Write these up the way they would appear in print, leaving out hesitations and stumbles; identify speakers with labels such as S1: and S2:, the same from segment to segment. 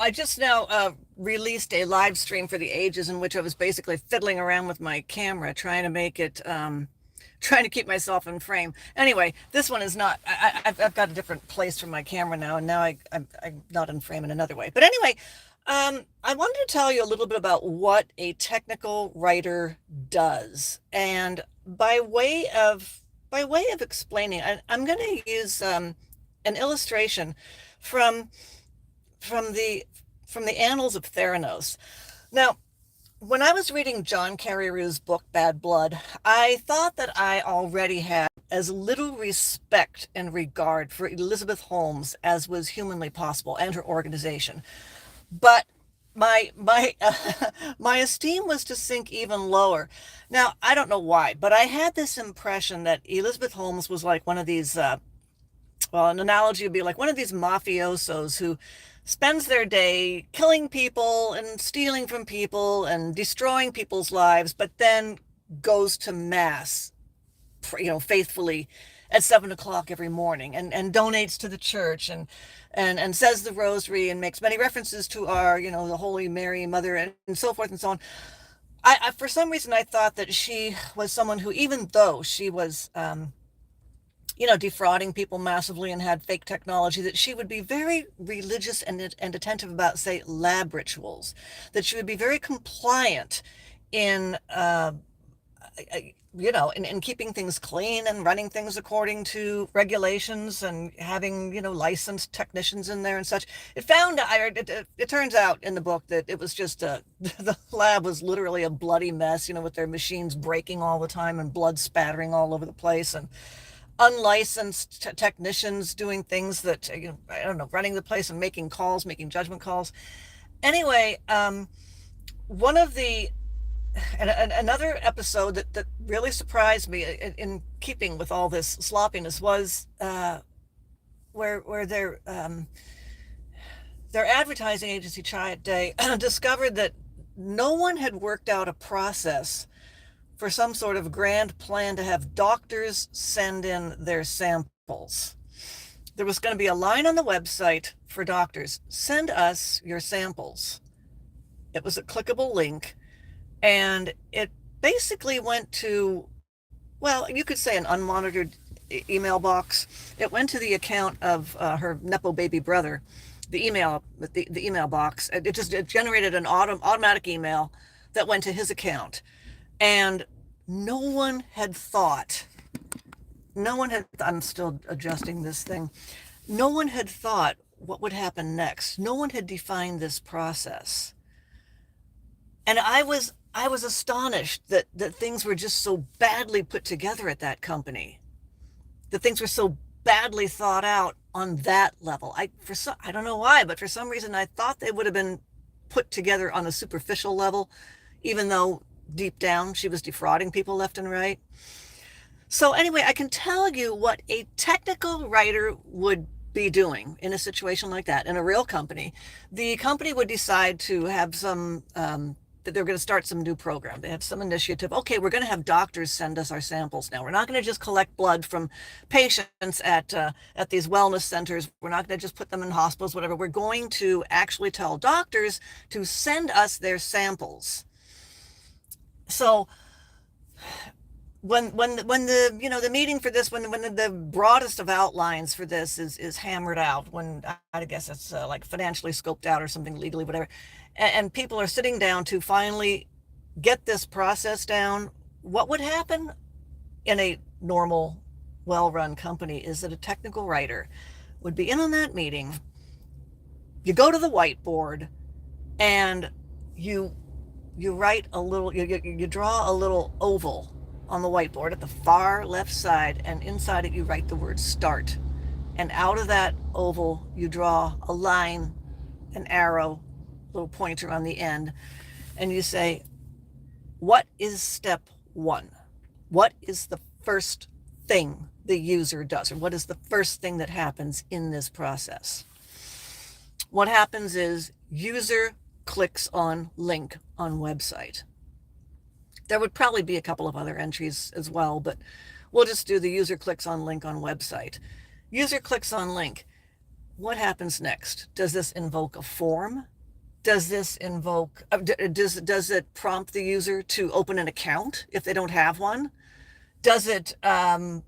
S1: I just now released a live stream for the ages in which I was basically fiddling around with my camera, trying to make it, trying to keep myself in frame. Anyway, this one is not. I've got a different place for my camera now, and now I'm not in frame in another way. But anyway, I wanted to tell you a little bit about what a technical writer does, and by way of explaining, I'm going to use an illustration from from the from the annals of Theranos. Now, when I was reading John Carreyrou's book Bad Blood, I thought that I already had as little respect and regard for Elizabeth Holmes as was humanly possible and her organization. But my esteem was to sink even lower. Now, I don't know why, but I had this impression that Elizabeth Holmes was like one of these well, an analogy would be like one of these mafiosos who spends their day killing people and stealing from people and destroying people's lives, but then goes to mass, faithfully at 7 o'clock every morning and donates to the church and says the rosary and makes many references to our, the Holy Mary Mother and so forth and so on. For some reason, I thought that she was someone who, even though she was, defrauding people massively and had fake technology, that she would be very religious and attentive about, say, lab rituals, that she would be very compliant in, in keeping things clean and running things according to regulations and having, licensed technicians in there and such. It turns out in the book that it was just, the lab was literally a bloody mess, with their machines breaking all the time and blood spattering all over the place, and unlicensed technicians doing things that, I don't know, running the place and making calls, making judgment calls. Anyway, one of the and another episode that really surprised me in keeping with all this sloppiness was where their advertising agency Chiat Day discovered that no one had worked out a process for some sort of grand plan to have doctors send in their samples. There was going to be a line on the website for doctors: send us your samples. It was a clickable link, and it basically went to, well, you could say an unmonitored email box. It went to the account of her Nepo baby brother, the email box. It generated an automatic email that went to his account. And I'm still adjusting this thing. No one had thought what would happen next. No one had defined this process. And I was astonished that things were just so badly put together at that company, that things were so badly thought out on that level. I don't know why, but for some reason I thought they would have been put together on a superficial level, even though deep down she was defrauding people left and right. So anyway, I can tell you what a technical writer would be doing in a situation like that in a real company. The company would decide to have that they're going to start some new program. They have some initiative. Okay, we're going to have doctors send us our samples now. We're not going to just collect blood from patients at these wellness centers. We're not going to just put them in hospitals, whatever. We're going to actually tell doctors to send us their samples. So when the meeting for this, when the broadest of outlines for this is hammered out, when I guess it's like financially scoped out or something, legally, whatever, and people are sitting down to finally get this process down, what would happen in a normal, well-run company is that a technical writer would be in on that meeting. You go to the whiteboard and you write a little, you draw a little oval on the whiteboard at the far left side, and inside it you write the word start. And out of that oval you draw a line, an arrow, little pointer on the end, and you say, what is step one? What is the first thing the user does, or what is the first thing that happens in this process? What happens is user clicks on link on website. There would probably be a couple of other entries as well, but we'll just do the user clicks on link on website. User clicks on link. What happens next? Does this invoke a form? Does this invoke, does it prompt the user to open an account if they don't have one? Does it, in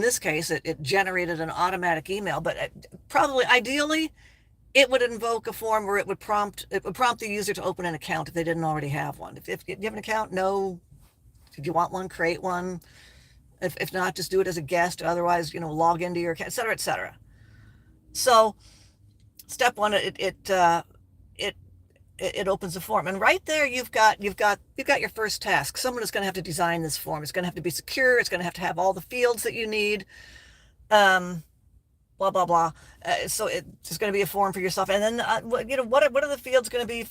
S1: this case, it generated an automatic email, but probably ideally it would invoke a form where it would prompt the user to open an account if they didn't already have one. If you have an account, no. If you want one, create one. If not, just do it as a guest. Otherwise, log into your account, et cetera, et cetera. So step one, it it opens a form, and right there you've got your first task. Someone is going to have to design this form. It's going to have to be secure. It's going to have all the fields that you need. Um, Blah blah blah. So it's going to be a form for yourself, and then what are the fields going to be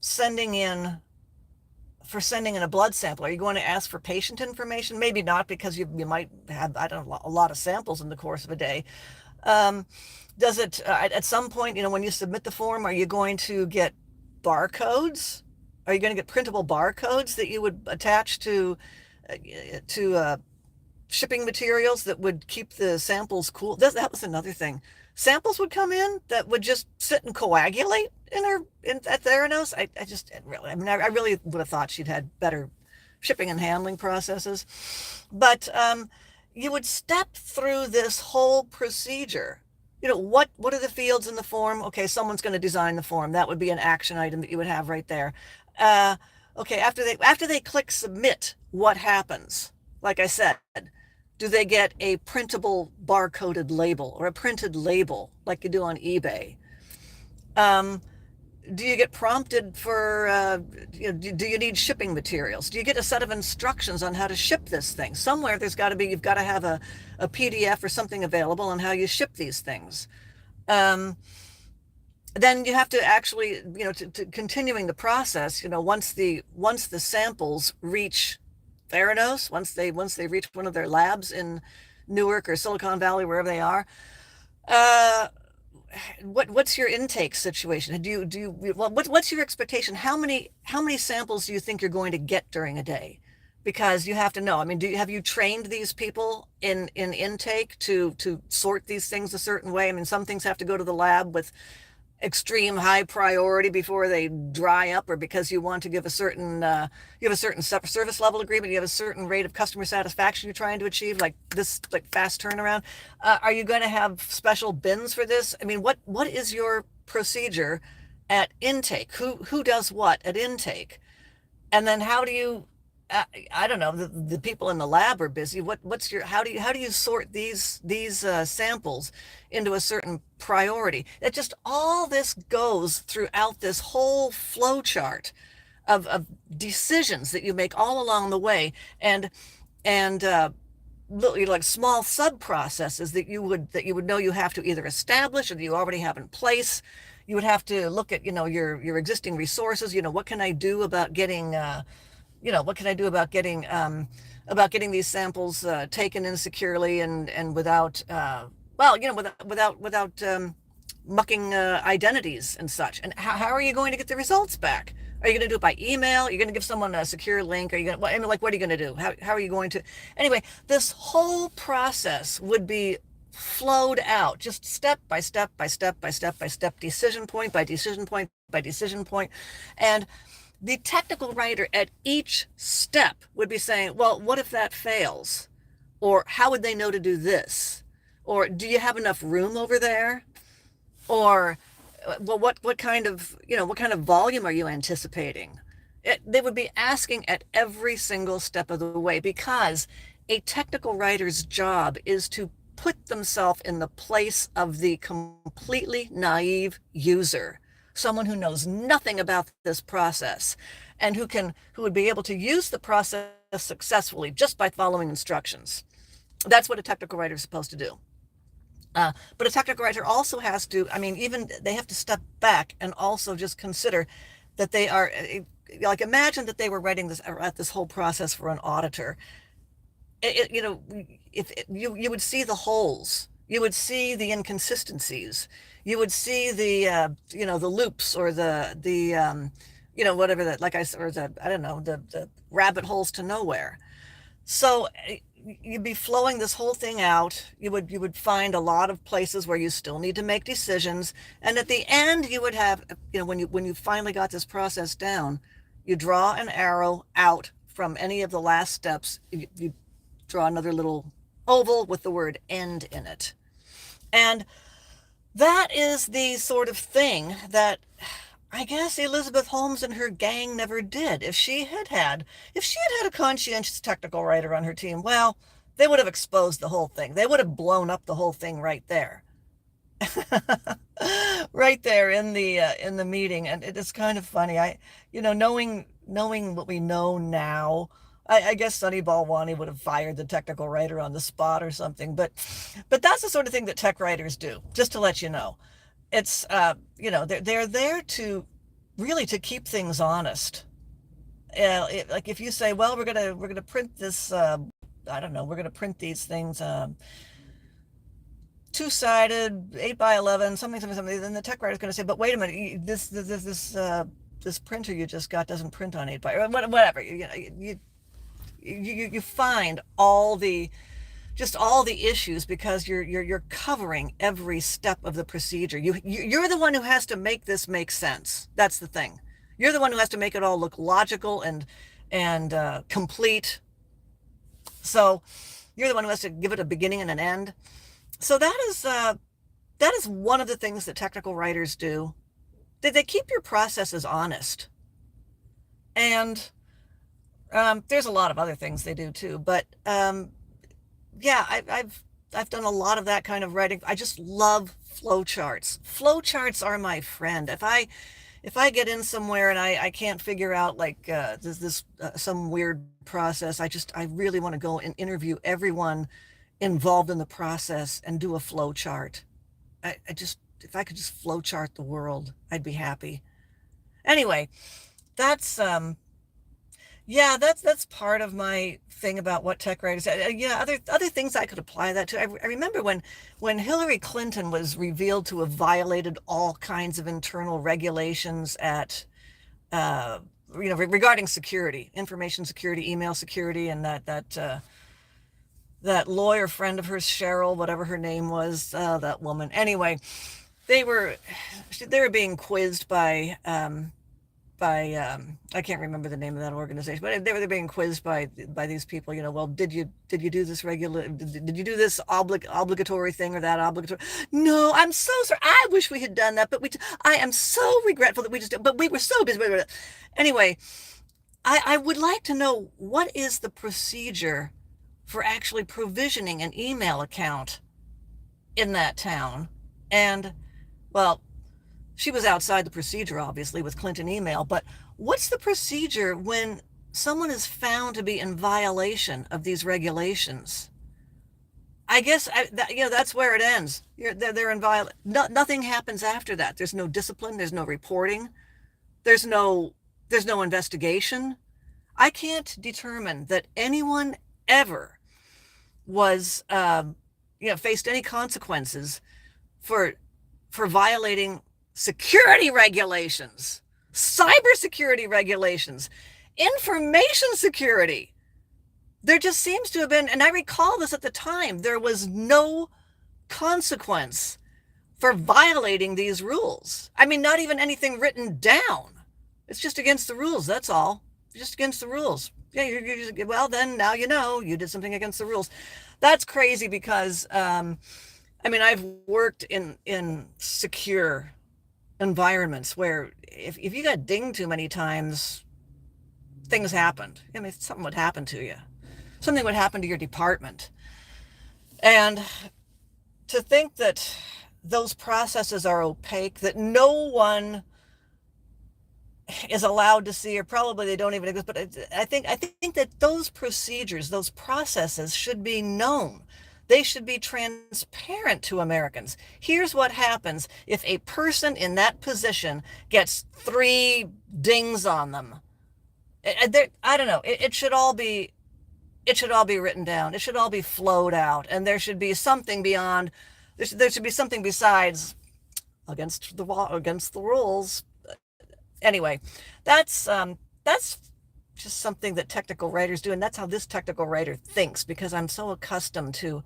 S1: sending in sending in a blood sample? Are you going to ask for patient information? Maybe not, because you might have, I don't know, a lot of samples in the course of a day. Um, does it at some point, when you submit the form, are you going to get barcodes? Are you going to get printable barcodes that you would attach to shipping materials that would keep the samples cool? That was another thing. Samples would come in that would just sit and coagulate at Theranos. I just really, I really would have thought she'd had better shipping and handling processes. But you would step through this whole procedure. What are the fields in the form? Okay, someone's going to design the form. That would be an action item that you would have right there. Uh, okay, after they click submit, what happens? Like I said, do they get a printable barcoded label or a printed label like you do on eBay? Um, do you get prompted for, do you need shipping materials? Do you get a set of instructions on how to ship this thing? Somewhere you've got to have a PDF or something available on how you ship these things. Um, then you have to actually, to continuing the process, once the samples reach Theranos, once they reach one of their labs in Newark or Silicon Valley, wherever they are, uh, what's your intake situation? What's your expectation? How many samples do you think you're going to get during a day? Because you have to know. I mean, have you trained these people in intake to sort these things a certain way? I mean, some things have to go to the lab with extreme high priority before they dry up, or because you want to give you have a certain service level agreement, you have a certain rate of customer satisfaction you're trying to achieve, like this, like fast turnaround. Are you going to have special bins for this? I mean, what is your procedure at intake? Who does what at intake? And then how do you, I don't know, the people in the lab are busy. How do you sort these samples into a certain priority? That just all this goes throughout this whole flow chart of decisions that you make all along the way, and like small sub processes that you would know you have to either establish or that you already have in place. You would have to look at your existing resources. What can I do about getting what can I do about getting these samples taken in securely and without without mucking identities and such. And how are you going to get the results back? Are you going to do it by email? Are you going to give someone a secure link? Are you going to, I mean, like, what are you going to do? How are you going to, anyway, this whole process would be flowed out just step by step by step by step by step, decision point by decision point by decision point. And the technical writer at each step would be saying, well, what if that fails? Or how would they know to do this? Or do you have enough room over there? Or, well, what kind of, what kind of volume are you anticipating? They would be asking at every single step of the way, because a technical writer's job is to put themselves in the place of the completely naive user, someone who knows nothing about this process, and who would be able to use the process successfully just by following instructions. That's what a technical writer is supposed to do. But a technical writer also has to, I mean, even they have to step back and also just consider that they are, like, imagine that they were writing this whole process for an auditor. If you would see the holes, you would see the inconsistencies, you would see the loops, or whatever that, like I or the, I don't know, the rabbit holes to nowhere. So you'd be flowing this whole thing out. You would find a lot of places where you still need to make decisions, and at the end you would have, when you finally got this process down, you draw an arrow out from any of the last steps. You draw another little oval with the word end in it. And that is the sort of thing that I guess Elizabeth Holmes and her gang never did. If she had had a conscientious technical writer on her team, well, they would have exposed the whole thing. They would have blown up the whole thing right there. Right there in the meeting. And it is kind of funny. Knowing what we know now, I guess Sonny Balwani would have fired the technical writer on the spot or something. But that's the sort of thing that tech writers do, just to let you know. It's they're there to really to keep things honest. Like if you say, well, we're gonna print this, I don't know, we're gonna print these things, two-sided, 8 by 11, something. Then the tech writer's going to say, but wait a minute, this printer you just got doesn't print on 8 by, or whatever. You find all the issues because you're covering every step of the procedure. You're the one who has to make this make sense. That's the thing. You're the one who has to make it all look logical and complete. So you're the one who has to give it a beginning and an end. So that is one of the things that technical writers do. They keep your processes honest. And there's a lot of other things they do too. But yeah, I've done a lot of that kind of writing. I just love flowcharts. Flowcharts are my friend. If I get in somewhere and I can't figure out like this some weird process, I really want to go and interview everyone involved in the process and do a flow chart. If I could just flow chart the world, I'd be happy. Anyway, that's yeah, that's part of my thing about what tech writers. Yeah, other things I could apply that to. I remember when Hillary Clinton was revealed to have violated all kinds of internal regulations at regarding security, information security, email security, and that lawyer friend of hers, Cheryl, whatever her name was, that woman. Anyway, they were they were being quizzed by I can't remember the name of that organization, but they were being quizzed by these people. Well, did you do this regular? Did you do this obligatory thing or that obligatory? No, I'm so sorry. I wish we had done that, but I am so regretful that we just. But we were so busy. Anyway, I would like to know what is the procedure for actually provisioning an email account in that town. And, well, she was outside the procedure, obviously, with Clinton email, but what's the procedure when someone is found to be in violation of these regulations? I guess that's where it ends. They're in violation. Nothing happens after that. There's no discipline. There's no reporting. There's no investigation. I can't determine that anyone ever was faced any consequences for violating security regulations, cybersecurity regulations, information security. There just seems to have been, and I recall this at the time, there was no consequence for violating these rules. I mean, not even anything written down. It's just against the rules, that's all. Just against the rules. Yeah, well, then now you did something against the rules. That's crazy because, I've worked in secure environments where if you got dinged too many times, things happened. Something would happen to you. Something would happen to your department. And to think that those processes are opaque, that no one is allowed to see, or probably they don't even exist, but I think that those procedures, those processes should be known. They should be transparent to Americans. Here's what happens if a person in that position gets 3 dings on them. I don't know. It should all be written down. It should all be flowed out, and there should be something beyond. There should be something besides against the rules. Anyway, that's just something that technical writers do. And that's how this technical writer thinks, because I'm so accustomed to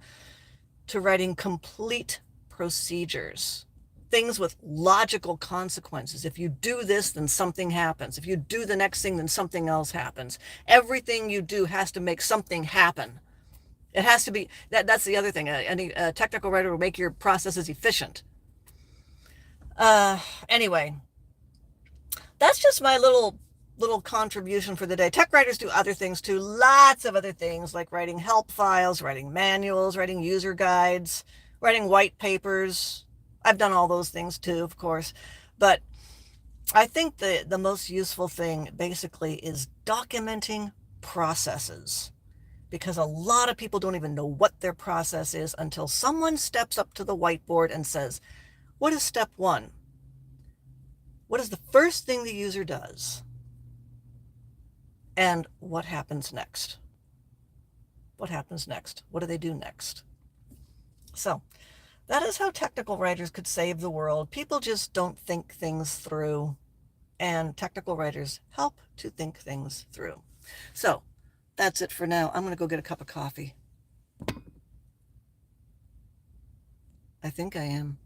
S1: writing complete procedures, things with logical consequences. If you do this, then something happens. If you do the next thing, then something else happens. Everything you do has to make something happen. It has to be that's the other thing. Any technical writer will make your processes efficient. Anyway, that's just my little contribution for the day. Tech writers do other things too, lots of other things, like writing help files, writing manuals, writing user guides, writing white papers. I've done all those things too, of course. But I think the most useful thing basically is documenting processes, because a lot of people don't even know what their process is until someone steps up to the whiteboard and says, what is step one? What is the first thing the user does? And what happens next? What happens next? What do they do next? So that is how technical writers could save the world. People just don't think things through, and technical writers help to think things through. So that's it for now. I'm going to go get a cup of coffee. I think I am.